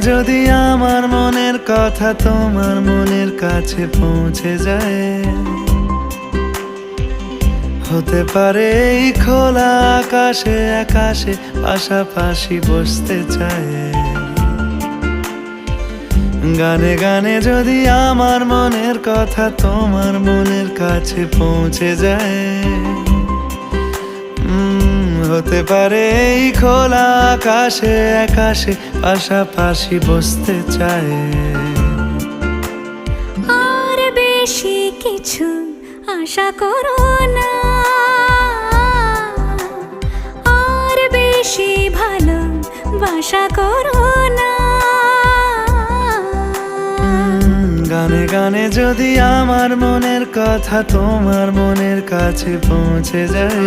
যদি আমার মনের কথা তোমার মনের কাছে পৌঁছে যায়, হতে পারে এই খোলা আকাশে আকাশে পাশাপাশি বসতে চায়। গানে গানে যদি আমার মনের কথা তোমার মনের কাছে পৌঁছে যায়, হতে পারে এই খোলা আকাশে আকাশে পাশাপাশি বসতে চায়। আর বেশি কিছু আশা করো না, আর বেশি ভালোবাসা করো না। গানে গানে যদি আমার মনের কথা তোমার মনের কাছে পৌঁছে যায়,